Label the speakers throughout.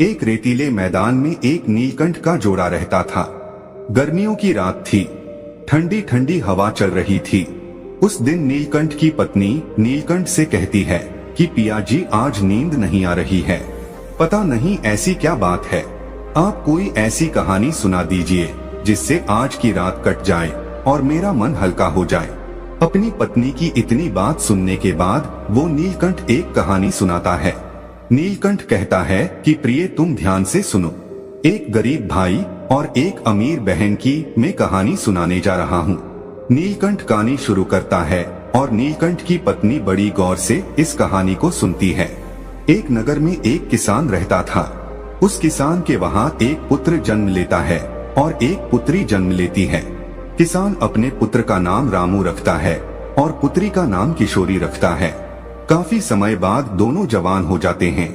Speaker 1: एक रेतीले मैदान में एक नीलकंठ का जोड़ा रहता था। गर्मियों की रात थी, ठंडी ठंडी हवा चल रही थी। उस दिन नीलकंठ की पत्नी नीलकंठ से कहती है कि पिया जी आज नींद नहीं आ रही है, पता नहीं ऐसी क्या बात है, आप कोई ऐसी कहानी सुना दीजिए जिससे आज की रात कट जाए और मेरा मन हल्का हो जाए। अपनी पत्नी की इतनी बात सुनने के बाद वो नीलकंठ एक कहानी सुनाता है। नीलकंठ कहता है कि प्रिय तुम ध्यान से सुनो, एक गरीब भाई और एक अमीर बहन की मैं कहानी सुनाने जा रहा हूँ। नीलकंठ कहानी शुरू करता है और नीलकंठ की पत्नी बड़ी गौर से इस कहानी को सुनती है। एक नगर में एक किसान रहता था। उस किसान के वहाँ एक पुत्र जन्म लेता है और एक पुत्री जन्म लेती है। किसान अपने पुत्र का नाम रामू रखता है और पुत्री का नाम किशोरी रखता है। काफी समय बाद दोनों जवान हो जाते हैं।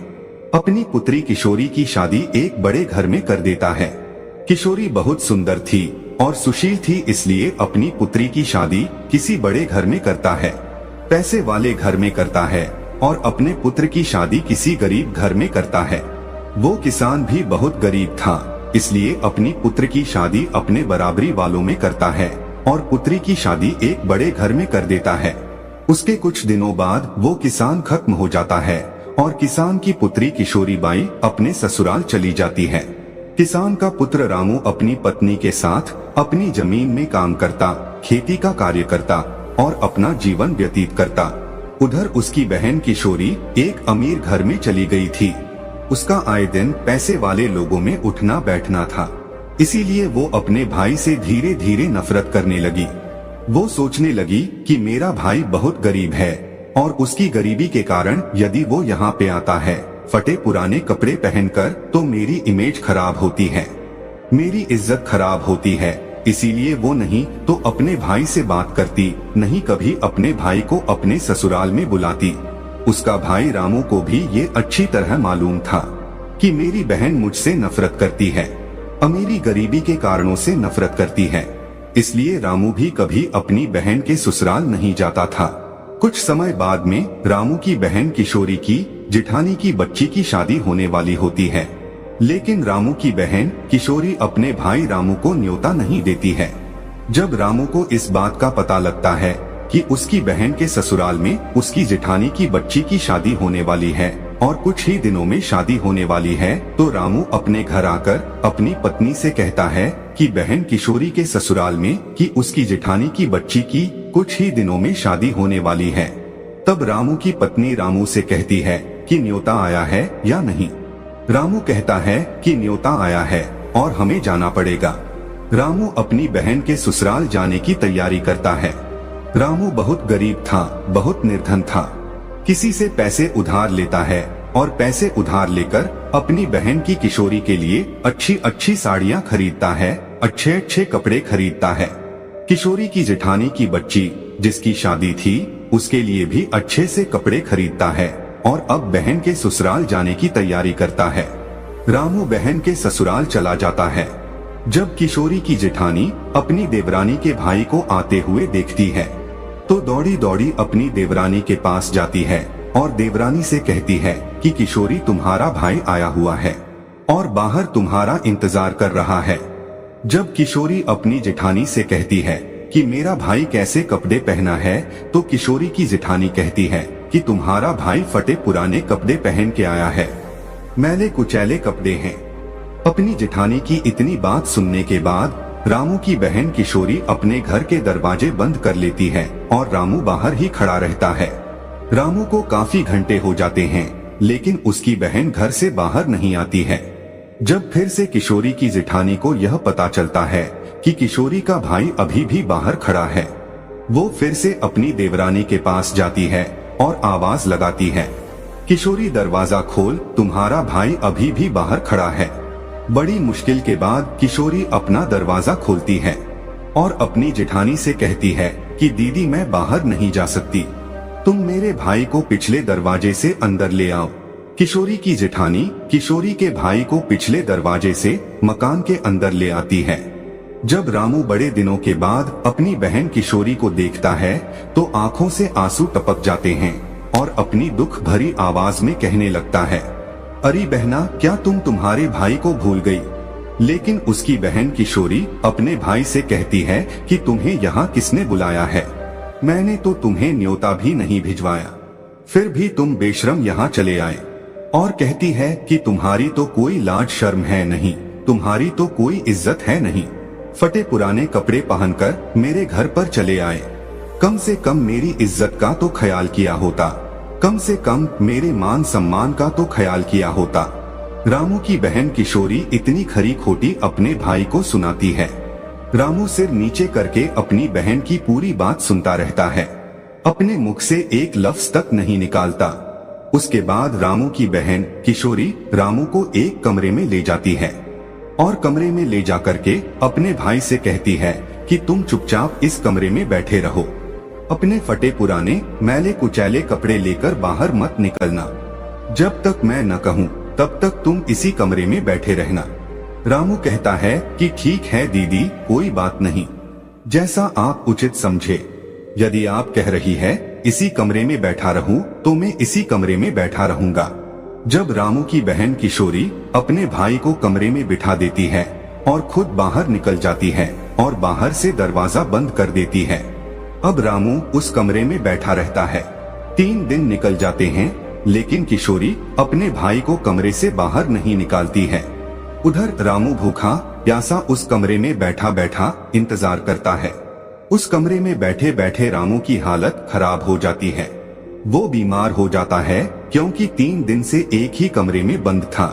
Speaker 1: अपनी पुत्री किशोरी की शादी एक बड़े घर में कर देता है। किशोरी बहुत सुंदर थी और सुशील थी, इसलिए अपनी पुत्री की शादी किसी बड़े घर में करता है, पैसे वाले घर में करता है और अपने पुत्र की शादी किसी गरीब घर में करता है। वो किसान भी बहुत गरीब था, इसलिए अपनी पुत्र की शादी अपने बराबरी वालों में करता है और पुत्री की शादी एक बड़े घर में कर देता है। उसके कुछ दिनों बाद वो किसान खत्म हो जाता है और किसान की पुत्री किशोरी बाई अपने ससुराल चली जाती है। किसान का पुत्र रामू अपनी पत्नी के साथ अपनी जमीन में काम करता, खेती का कार्य करता और अपना जीवन व्यतीत करता। उधर उसकी बहन किशोरी एक अमीर घर में चली गई थी। उसका आए दिन पैसे वाले लोगों में उठना बैठना था, इसीलिए वो अपने भाई से धीरे धीरे नफरत करने लगी। वो सोचने लगी कि मेरा भाई बहुत गरीब है और उसकी गरीबी के कारण यदि वो यहाँ पे आता है फटे पुराने कपड़े पहनकर तो मेरी इमेज खराब होती है, मेरी इज्जत खराब होती है। इसीलिए वो नहीं तो अपने भाई से बात करती, नहीं कभी अपने भाई को अपने ससुराल में बुलाती। उसका भाई रामू को भी ये अच्छी तरह मालूम था कि मेरी बहन मुझसे नफरत करती है, अमीरी गरीबी के कारणों से नफरत करती है। इसलिए रामू भी कभी अपनी बहन के ससुराल नहीं जाता था। कुछ समय बाद में रामू की बहन किशोरी की जिठानी की बच्ची की शादी होने वाली होती है, लेकिन रामू की बहन किशोरी अपने भाई रामू को न्योता नहीं देती है। जब रामू को इस बात का पता लगता है कि उसकी बहन के ससुराल में उसकी जिठानी की बच्ची की शादी होने वाली है और कुछ ही दिनों में शादी होने वाली है, तो रामू अपने घर आकर अपनी पत्नी से कहता है कि बहन किशोरी के ससुराल में कि उसकी जिठानी की बच्ची की कुछ ही दिनों में शादी होने वाली है। तब रामू की पत्नी रामू से कहती है कि न्योता आया है या नहीं। रामू कहता है कि न्योता आया है और हमें जाना पड़ेगा। रामू अपनी बहन के ससुराल जाने की तैयारी करता है। रामू बहुत गरीब था, बहुत निर्धन था, किसी से पैसे उधार लेता है और पैसे उधार लेकर अपनी बहन की किशोरी के लिए अच्छी अच्छी साड़ियाँ खरीदता है, अच्छे अच्छे कपड़े खरीदता है। किशोरी की जेठानी की बच्ची जिसकी शादी थी उसके लिए भी अच्छे से कपड़े खरीदता है और अब बहन के ससुराल जाने की तैयारी करता है। रामू बहन के ससुराल चला जाता है। जब किशोरी की जेठानी अपनी देवरानी के भाई को आते हुए देखती है तो दौड़ी दौड़ी अपनी देवरानी के पास जाती है और देवरानी से कहती है कि किशोरी तुम्हारा भाई आया हुआ है और बाहर तुम्हारा इंतजार कर रहा है। जब किशोरी अपनी जेठानी से कहती है कि मेरा भाई कैसे कपड़े पहना है, तो किशोरी की जेठानी कहती है कि तुम्हारा भाई फटे पुराने कपड़े पहन के आया है, मैले कुचैले कपड़े हैं। अपनी जेठानी की इतनी बात सुनने के बाद रामू की बहन किशोरी अपने घर के दरवाजे बंद कर लेती है और रामू बाहर ही खड़ा रहता है। रामू को काफी घंटे हो जाते हैं, लेकिन उसकी बहन घर से बाहर नहीं आती है। जब फिर से किशोरी की जेठानी को यह पता चलता है कि किशोरी का भाई अभी भी बाहर खड़ा है, वो फिर से अपनी देवरानी के पास जाती है और आवाज लगाती है, किशोरी दरवाजा खोल, तुम्हारा भाई अभी भी बाहर खड़ा है। बड़ी मुश्किल के बाद किशोरी अपना दरवाजा खोलती है और अपनी जेठानी से कहती है कि दीदी मैं बाहर नहीं जा सकती, तुम मेरे भाई को पिछले दरवाजे से अंदर ले आओ। किशोरी की जेठानी किशोरी के भाई को पिछले दरवाजे से मकान के अंदर ले आती है। जब रामू बड़े दिनों के बाद अपनी बहन किशोरी को देखता है तो आंखों से आंसू टपक जाते हैं और अपनी दुख भरी आवाज में कहने लगता है, अरे बहना, क्या तुम तुम्हारे भाई को भूल गई? लेकिन उसकी बहन किशोरी अपने भाई से कहती है कि तुम्हें यहाँ किसने बुलाया है? मैंने तो तुम्हें न्योता भी नहीं भिजवाया, फिर भी तुम बेशर्म यहाँ चले आए। और कहती है कि तुम्हारी तो कोई लाज शर्म है नहीं, तुम्हारी तो कोई इज्जत है नहीं। फटे पुराने कपड़े पहनकर मेरे घर पर चले आए। कम से कम मेरी इज्जत का तो ख्याल किया होता, कम से कम मेरे मान सम्मान का तो ख्याल किया होता। रामू की बहन किशोरी इतनी खरी खोटी अपने भाई को सुनाती है। रामू सिर नीचे करके अपनी बहन की पूरी बात सुनता रहता है, अपने मुख से एक लफ्ज तक नहीं निकालता। उसके बाद रामू की बहन किशोरी रामू को एक कमरे में ले जाती है और कमरे में ले जाकर के अपने भाई से कहती है कि तुम चुपचाप इस कमरे में बैठे रहो, अपने फटे पुराने मैले कुचैले कपड़े लेकर बाहर मत निकलना। जब तक मैं न कहूँ तब तक तुम इसी कमरे में बैठे रहना। रामू कहता है कि ठीक है दीदी, कोई बात नहीं, जैसा आप उचित समझे। यदि आप कह रही है इसी कमरे में बैठा रहूं, तो मैं इसी कमरे में बैठा रहूंगा। जब रामू की बहन किशोरी अपने भाई को कमरे में बिठा देती है और खुद बाहर निकल जाती है और बाहर से दरवाजा बंद कर देती है, अब रामू उस कमरे में बैठा रहता है। 3 दिन निकल जाते हैं, लेकिन किशोरी अपने भाई को कमरे से बाहर नहीं निकालती है। उधर रामू भूखा प्यासा उस कमरे में बैठा बैठा इंतजार करता है। उस कमरे में बैठे बैठे रामू की हालत खराब हो जाती है। वो बीमार हो जाता है क्योंकि 3 दिन से एक ही कमरे में बंद था,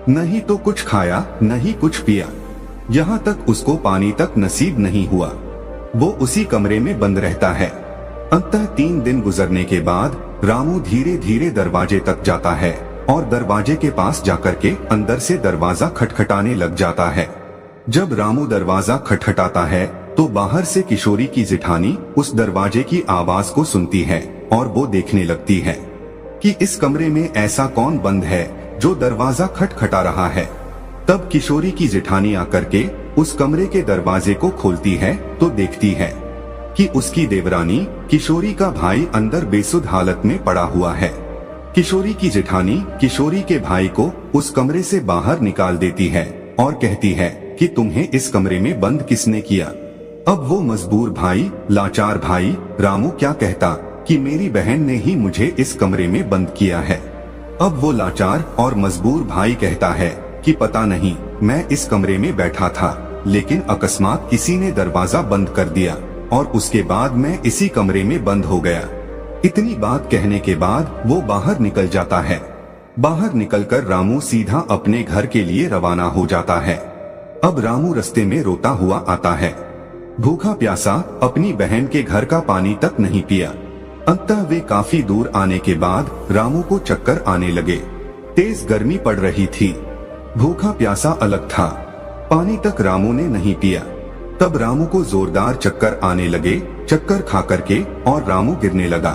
Speaker 1: नहीं तो कुछ खाया न ही कुछ पिया, यहाँ तक उसको पानी तक नसीब नहीं हुआ। वो उसी कमरे में बंद रहता है। अंततः 3 दिन गुजरने के बाद रामू धीरे धीरे दरवाजे तक जाता है और दरवाजे के पास जाकर के अंदर से दरवाजा खटखटाने लग जाता है। जब रामू दरवाजा खटखटाता है तो बाहर से किशोरी की जेठानी उस दरवाजे की आवाज को सुनती है और वो देखने लगती है कि इस कमरे में ऐसा कौन बंद है जो दरवाजा खटखटा रहा है। तब किशोरी की जेठानी आकर के उस कमरे के दरवाजे को खोलती है तो देखती है कि उसकी देवरानी किशोरी का भाई अंदर बेसुध हालत में पड़ा हुआ है। किशोरी की जेठानी किशोरी के भाई को उस कमरे से बाहर निकाल देती है और कहती है कि तुम्हें इस कमरे में बंद किसने किया। अब वो मजबूर भाई, लाचार भाई रामू क्या कहता कि मेरी बहन ने ही मुझे इस कमरे में बंद किया है। अब वो लाचार और मजबूर भाई कहता है कि पता नहीं, मैं इस कमरे में बैठा था, लेकिन अकस्मात किसी ने दरवाजा बंद कर दिया और उसके बाद मैं इसी कमरे में बंद हो गया। इतनी बात कहने के बाद वो बाहर निकल जाता है। बाहर निकलकर रामू सीधा अपने घर के लिए रवाना हो जाता है। अब रामू रास्ते में रोता हुआ आता है, भूखा प्यासा अपनी बहन के घर का पानी तक नहीं पिया। अंततः वे काफी दूर आने के बाद रामू को चक्कर आने लगे। तेज गर्मी पड़ रही थी, भूखा प्यासा अलग था, पानी तक रामू ने नहीं पिया। तब रामू को जोरदार चक्कर आने लगे। चक्कर खा करके और रामू गिरने लगा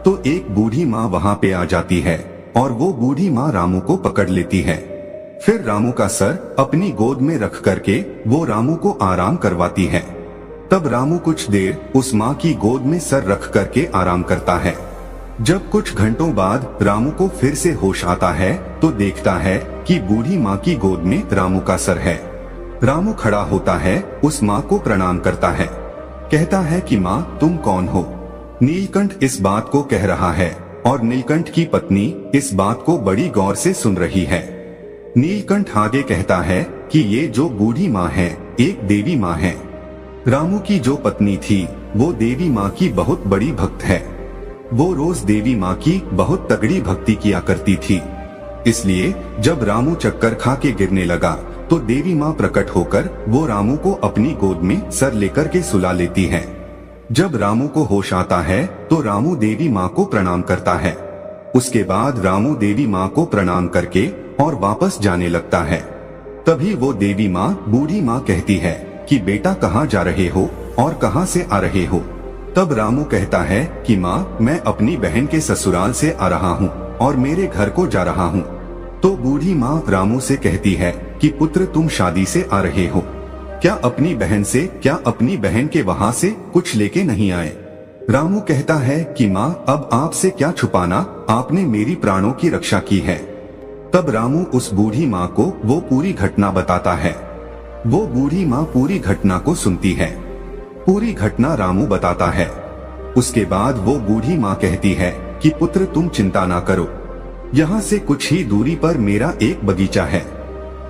Speaker 1: तो एक बूढ़ी माँ वहाँ पे आ जाती है और वो बूढ़ी माँ रामू को पकड़ लेती है। फिर रामू का सर अपनी गोद में रख करके वो रामू को आराम करवाती है। तब रामू कुछ देर उस माँ की गोद में सर रख करके आराम करता है। जब कुछ घंटों बाद रामू को फिर से होश आता है तो देखता है कि बूढ़ी माँ की गोद में रामू का सर है। रामू खड़ा होता है, उस माँ को प्रणाम करता है, कहता है कि माँ तुम कौन हो। नीलकंठ इस बात को कह रहा है और नीलकंठ की पत्नी इस बात को बड़ी गौर से सुन रही है। नीलकंठ आगे कहता है कि ये जो बूढ़ी माँ है एक देवी माँ है। रामू की जो पत्नी थी वो देवी माँ की बहुत बड़ी भक्त है। वो रोज देवी माँ की बहुत तगड़ी भक्ति किया करती थी। इसलिए जब रामू चक्कर खा के गिरने लगा तो देवी माँ प्रकट होकर वो रामू को अपनी गोद में सर लेकर के सुला लेती है। जब रामू को होश आता है तो रामू देवी माँ को प्रणाम करता है। उसके बाद रामू देवी माँ को प्रणाम करके और वापस जाने लगता है। तभी वो देवी माँ बूढ़ी माँ कहती है कि बेटा कहाँ जा रहे हो और कहाँ से आ रहे हो। तब रामू कहता है कि माँ मैं अपनी बहन के ससुराल से आ रहा हूँ और मेरे घर को जा रहा हूँ। तो बूढ़ी माँ रामू से कहती है कि पुत्र तुम शादी से आ रहे हो, क्या अपनी बहन के वहाँ से कुछ लेके नहीं आए। रामू कहता है कि माँ अब आपसे क्या छुपाना, आपने मेरी प्राणों की रक्षा की है। तब रामू उस बूढ़ी माँ को वो पूरी घटना बताता है। वो बूढ़ी माँ पूरी घटना को सुनती है। पूरी घटना रामू बताता है। उसके बाद वो बूढ़ी माँ कहती है कि पुत्र तुम चिंता ना करो, यहाँ से कुछ ही दूरी पर मेरा एक बगीचा है,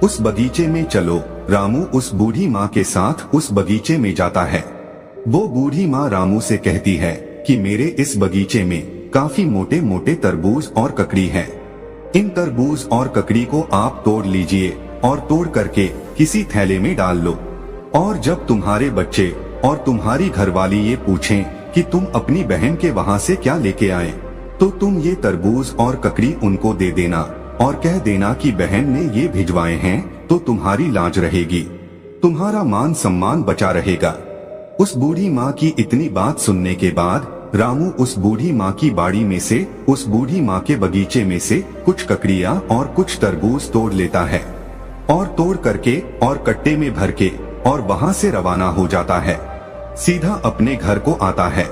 Speaker 1: उस बगीचे में चलो। रामू उस बूढ़ी माँ के साथ उस बगीचे में जाता है। वो बूढ़ी माँ रामू से कहती है कि मेरे इस बगीचे में काफी मोटे मोटे तरबूज और ककड़ी हैं। इन तरबूज और ककड़ी को आप तोड़ लीजिए और तोड़ करके किसी थैले में डाल लो, और जब तुम्हारे बच्चे और तुम्हारी घरवाली ये पूछें कि तुम अपनी बहन के वहाँ से क्या लेके आए, तो तुम ये तरबूज और ककड़ी उनको दे देना और कह देना कि बहन ने ये भिजवाए हैं, तो तुम्हारी लाज रहेगी, तुम्हारा मान सम्मान बचा रहेगा। उस बूढ़ी माँ की इतनी बात सुनने के बाद रामू उस बूढ़ी माँ की बाड़ी में से, उस बूढ़ी माँ के बगीचे में से कुछ ककड़ियाँ और कुछ तरबूज तोड़ लेता है और तोड़ करके और कट्टे में भर के और वहाँ से रवाना हो जाता है। सीधा अपने घर को आता है।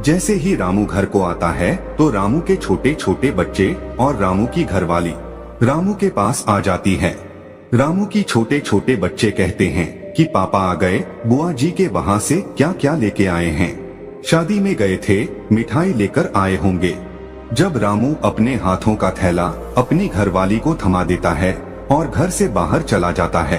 Speaker 1: जैसे ही रामू घर को आता है तो रामू के छोटे छोटे बच्चे और रामू की घरवाली रामू के पास आ जाती है। रामू की छोटे छोटे बच्चे कहते हैं कि पापा आ गए, बुआ जी के वहाँ से क्या क्या लेके आए हैं, शादी में गए थे, मिठाई लेकर आए होंगे। जब रामू अपने हाथों का थैला अपनी घरवाली को थमा देता है और घर से बाहर चला जाता है,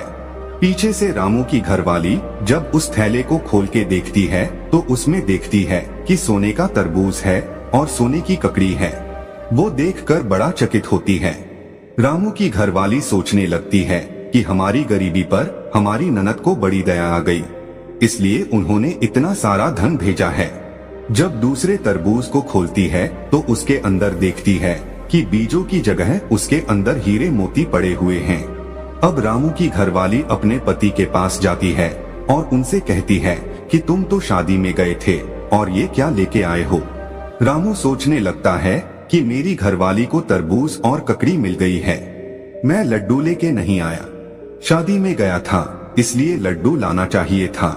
Speaker 1: पीछे से रामू की घरवाली जब उस थैले को खोल के देखती है तो उसमें देखती है कि सोने का तरबूज है और सोने की ककड़ी है। वो देखकर बड़ा चकित होती है। रामू की घरवाली सोचने लगती है कि हमारी गरीबी पर हमारी ननद को बड़ी दया आ गई, इसलिए उन्होंने इतना सारा धन भेजा है। जब दूसरे तरबूज को खोलती है तो उसके अंदर देखती है कि बीजों की जगह उसके अंदर हीरे मोती पड़े हुए हैं। अब रामू की घरवाली अपने पति के पास जाती है और उनसे कहती है कि तुम तो शादी में गए थे और ये क्या लेके आए हो। रामू सोचने लगता है कि मेरी घरवाली को तरबूज और ककड़ी मिल गई है, मैं लड्डू लेके नहीं आया, शादी में गया था इसलिए लड्डू लाना चाहिए था।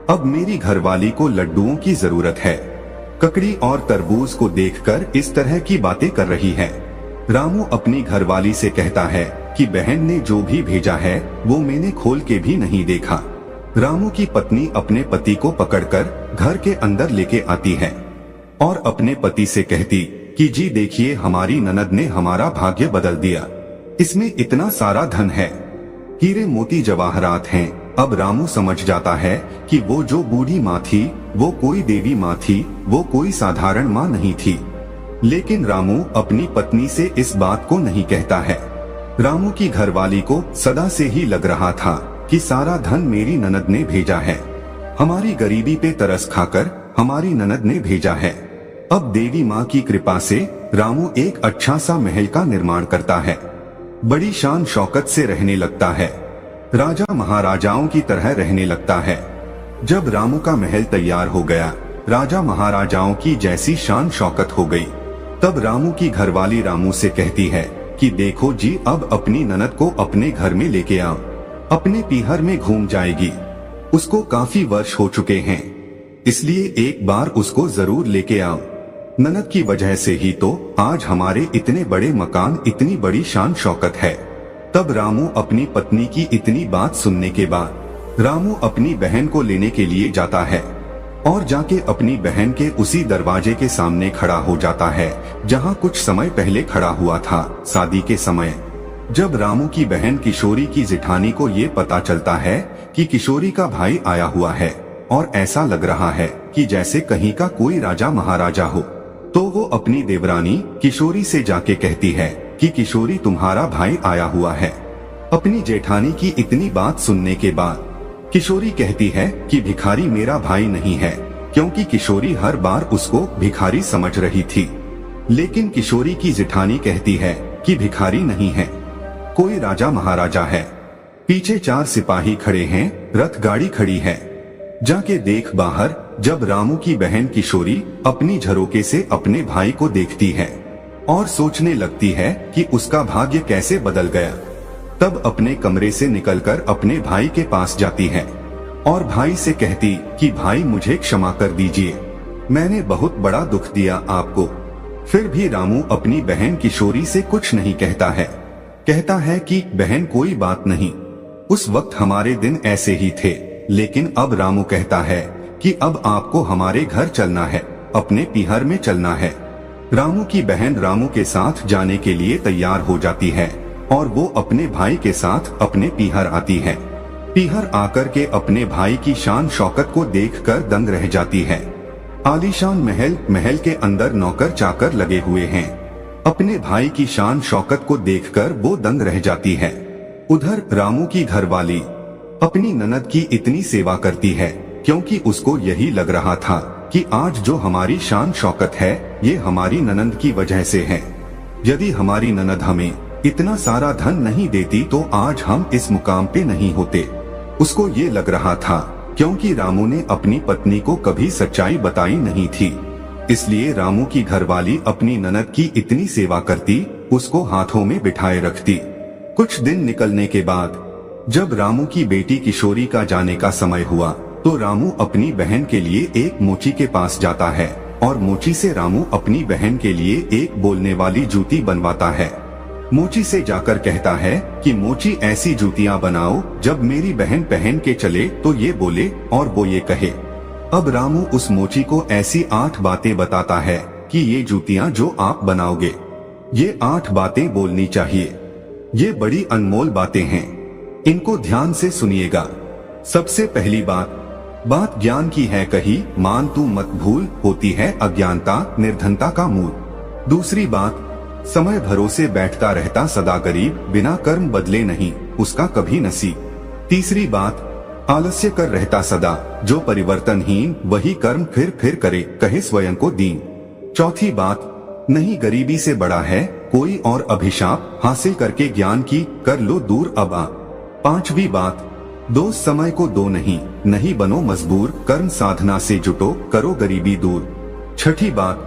Speaker 1: अब मेरी घरवाली को लड्डुओं की जरूरत है। ककड़ी और तरबूज को देखकर इस तरह की बातें कर रही है। रामू अपनी घरवाली से कहता है कि बहन ने जो भी भेजा है वो मैंने खोल के भी नहीं देखा। रामू की पत्नी अपने पति को पकड़कर घर के अंदर लेके आती है और अपने पति से कहती कि जी देखिए, हमारी ननद ने हमारा भाग्य बदल दिया, इसमें इतना सारा धन है, हीरे मोती जवाहरात हैं। अब रामू समझ जाता है कि वो जो बूढ़ी माँ थी वो कोई देवी माँ थी, वो कोई साधारण माँ नहीं थी। लेकिन रामू अपनी पत्नी से इस बात को नहीं कहता है। रामू की घरवाली को सदा से ही लग रहा था कि सारा धन मेरी ननद ने भेजा है, हमारी गरीबी पे तरस खाकर हमारी ननद ने भेजा है। अब देवी माँ की कृपा से रामू एक अच्छा सा महल का निर्माण करता है, बड़ी शान शौकत से रहने लगता है, राजा महाराजाओं की तरह रहने लगता है। जब रामू का महल तैयार हो गया, राजा महाराजाओं की जैसी शान शौकत हो गई, तब रामू की घरवाली रामू से कहती है कि देखो जी, अब अपनी ननद को अपने घर में लेके आओ, अपने पीहर में घूम जाएगी, उसको काफी वर्ष हो चुके हैं, इसलिए एक बार उसको जरूर लेके आओ। ननद की वजह से ही तो आज हमारे इतने बड़े मकान, इतनी बड़ी शान शौकत है। तब रामू अपनी पत्नी की इतनी बात सुनने के बाद रामू अपनी बहन को लेने के लिए जाता है और जाके अपनी बहन के उसी दरवाजे के सामने खड़ा हो जाता है जहां कुछ समय पहले खड़ा हुआ था, शादी के समय। जब रामू की बहन किशोरी की जेठानी को ये पता चलता है कि किशोरी का भाई आया हुआ है और ऐसा लग रहा है कि जैसे कहीं का कोई राजा महाराजा हो, तो वो अपनी देवरानी किशोरी से जाके कहती है कि किशोरी, तुम्हारा भाई आया हुआ है। अपनी जेठानी की इतनी बात सुनने के बाद किशोरी कहती है कि भिखारी मेरा भाई नहीं है, क्योंकि किशोरी हर बार उसको भिखारी समझ रही थी। लेकिन किशोरी की जेठानी कहती है कि भिखारी नहीं है, कोई राजा महाराजा है। पीछे 4 सिपाही खड़े हैं, रथ गाड़ी खड़ी है, जाके देख बाहर। जब रामू की बहन किशोरी अपनी झरोके से अपने भाई को देखती है और सोचने लगती है कि उसका भाग्य कैसे बदल गया, तब अपने कमरे से निकलकर अपने भाई के पास जाती है और भाई से कहती कि भाई, मुझे क्षमा कर दीजिए, मैंने बहुत बड़ा दुख दिया आपको। फिर भी रामू अपनी बहन किशोरी से कुछ नहीं कहता है, कहता है कि बहन कोई बात नहीं, उस वक्त हमारे दिन ऐसे ही थे, लेकिन अब रामू कहता है कि अब आपको हमारे घर चलना है, अपने पीहर में चलना है। रामू की बहन रामू के साथ जाने के लिए तैयार हो जाती है और वो अपने भाई के साथ अपने पीहर आती है। पीहर आकर के अपने भाई की शान शौकत को देखकर दंग रह जाती है। आलीशान महल के अंदर नौकर चाकर लगे हुए हैं। अपने भाई की शान शौकत को देखकर वो दंग रह जाती है। उधर रामू की घरवाली अपनी ननद की इतनी सेवा करती है क्योंकि उसको यही लग रहा था कि आज जो हमारी शान शौकत है ये हमारी ननद की वजह से है। यदि हमारी ननद हमें इतना सारा धन नहीं देती तो आज हम इस मुकाम पे नहीं होते। उसको ये लग रहा था क्योंकि रामू ने अपनी पत्नी को कभी सच्चाई बताई नहीं थी, इसलिए रामू की घरवाली अपनी ननद की इतनी सेवा करती, उसको हाथों में बिठाए रखती। कुछ दिन निकलने के बाद जब रामू की बेटी किशोरी का जाने का समय हुआ तो रामू अपनी बहन के लिए एक मोची के पास जाता है और मोची से रामू अपनी बहन के लिए एक बोलने वाली जूती बनवाता है। मोची से जाकर कहता है कि मोची ऐसी जूतियां बनाओ जब मेरी बहन पहन के चले तो ये बोले और वो ये कहे। अब रामू उस मोची को ऐसी 8 बातें बताता है कि ये जूतियां जो आप बनाओगे ये 8 बातें बोलनी चाहिए। ये बड़ी अनमोल बातें हैं, इनको ध्यान से सुनिएगा। सबसे पहली बात ज्ञान की है कही, मान तू मत भूल, होती है अज्ञानता निर्धनता का मूल। दूसरी बात, समय भरोसे बैठता रहता सदा गरीब, बिना कर्म बदले नहीं उसका कभी नसीब। तीसरी बात, आलस्य कर रहता सदा, जो परिवर्तनहीन वही कर्म फिर करे, कहे स्वयं को दीन। चौथी बात, नहीं गरीबी से बड़ा है कोई और अभिशाप, हासिल करके ज्ञान की कर लो दूर अब आ। पांचवी बात, दोस्त समय को दो नहीं बनो मजबूर, कर्म साधना से जुटो करो गरीबी दूर। छठी बात,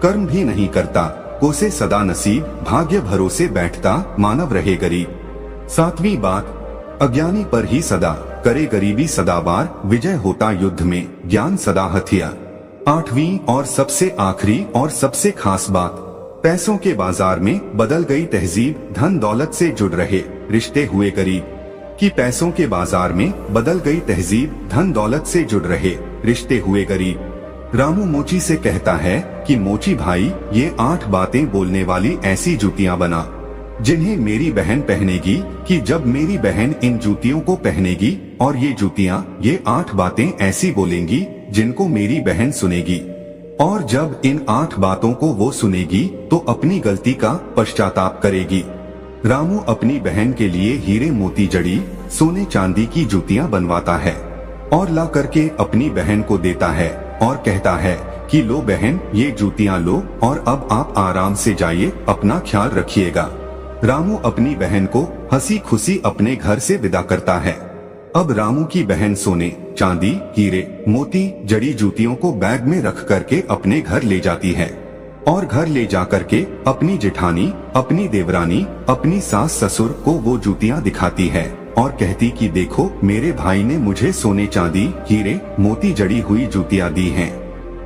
Speaker 1: कर्म भी नहीं करता कोसे सदा नसीब, भाग्य भरोसे बैठता मानव रहे गरीब। सातवीं बात, अज्ञानी पर ही सदा करे गरीबी सदा बार, विजय होता युद्ध में ज्ञान सदा हथियार। आठवीं और सबसे आखिरी और सबसे खास बात, पैसों के बाजार में बदल गई तहजीब, धन दौलत से जुड़ रहे रिश्ते हुए गरीब। कि पैसों के बाजार में बदल गई तहजीब, धन दौलत से जुड़ रहे रिश्ते हुए गरीब। रामू मोची से कहता है कि मोची भाई ये 8 बातें बोलने वाली ऐसी जूतियां बना जिन्हें मेरी बहन पहनेगी, कि जब मेरी बहन इन जूतियों को पहनेगी और ये जूतियां ये 8 बातें ऐसी बोलेंगी जिनको मेरी बहन सुनेगी, और जब इन 8 बातों को वो सुनेगी तो अपनी गलती का पश्चाताप करेगी। रामू अपनी बहन के लिए हीरे मोती जड़ी सोने चांदी की जूतियां बनवाता है और ला करके अपनी बहन को देता है और कहता है कि लो बहन ये जूतियां लो और अब आप आराम से जाइए, अपना ख्याल रखिएगा। रामू अपनी बहन को हंसी खुशी अपने घर से विदा करता है। अब रामू की बहन सोने चांदी हीरे मोती जड़ी जूतियों को बैग में रख करके अपने घर ले जाती है और घर ले जाकर के अपनी जेठानी, अपनी देवरानी, अपनी सास ससुर को वो जूतियां दिखाती है और कहती कि देखो मेरे भाई ने मुझे सोने चांदी हीरे मोती जड़ी हुई जूतियां दी हैं।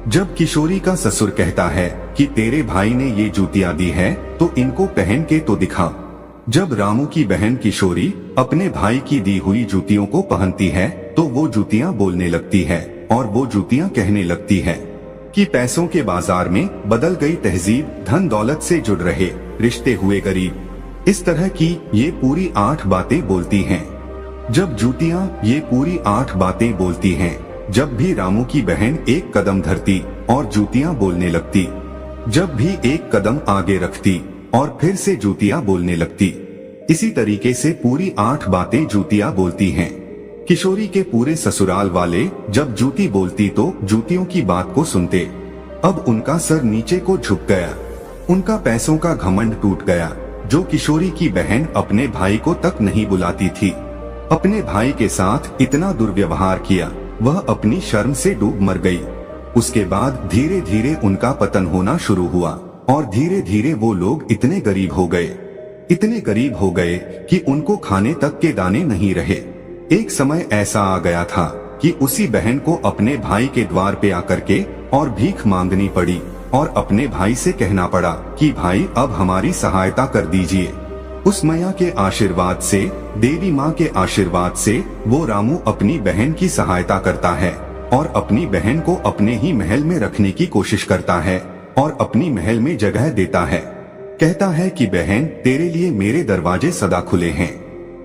Speaker 1: जब किशोरी का ससुर कहता है कि तेरे भाई ने ये जूतियां दी है तो इनको पहन के तो दिखा। जब रामू की बहन किशोरी अपने भाई की दी हुई जूतियों को पहनती है तो वो जूतियां बोलने लगती है और वो जूतियां कहने लगती है कि पैसों के बाजार में बदल गई तहजीब, धन दौलत से जुड़ रहे रिश्ते हुए गरीब। इस तरह की ये पूरी 8 बातें बोलती हैं। जब जूतियां ये पूरी 8 बातें बोलती हैं, जब भी रामू की बहन एक कदम धरती और जूतियां बोलने लगती, जब भी एक कदम आगे रखती और फिर से जूतियां बोलने लगती। इसी तरीके से पूरी 8 बातें जूतियां बोलती हैं। किशोरी के पूरे ससुराल वाले जब जूती बोलती तो जूतियों की बात को सुनते। अब उनका सर नीचे को झुक गया, उनका पैसों का घमंड टूट गया। जो किशोरी की बहन अपने भाई को तक नहीं बुलाती थी, अपने भाई के साथ इतना दुर्व्यवहार किया, वह अपनी शर्म से डूब मर गई। उसके बाद धीरे धीरे उनका पतन होना शुरू हुआ और धीरे धीरे वो लोग इतने गरीब हो गए कि उनको खाने तक के दाने नहीं रहे। एक समय ऐसा आ गया था कि उसी बहन को अपने भाई के द्वार पे आकर के और भीख मांगनी पड़ी और अपने भाई से कहना पड़ा कि भाई अब हमारी सहायता कर दीजिए। उस मैया के आशीर्वाद से, देवी माँ के आशीर्वाद से वो रामू अपनी बहन की सहायता करता है और अपनी बहन को अपने ही महल में रखने की कोशिश करता है और अपनी महल में जगह देता है। कहता है कि बहन, तेरे लिए मेरे दरवाजे सदा खुले हैं,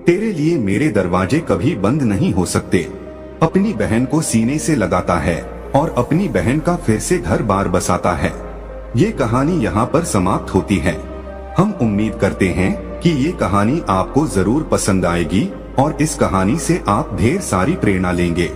Speaker 1: तेरे लिए मेरे दरवाजे कभी बंद नहीं हो सकते। अपनी बहन को सीने से लगाता है और अपनी बहन का फिर से घर बार बसाता है। ये कहानी यहाँ पर समाप्त होती है। हम उम्मीद करते हैं कि ये कहानी आपको जरूर पसंद आएगी और इस कहानी से आप ढेर सारी प्रेरणा लेंगे।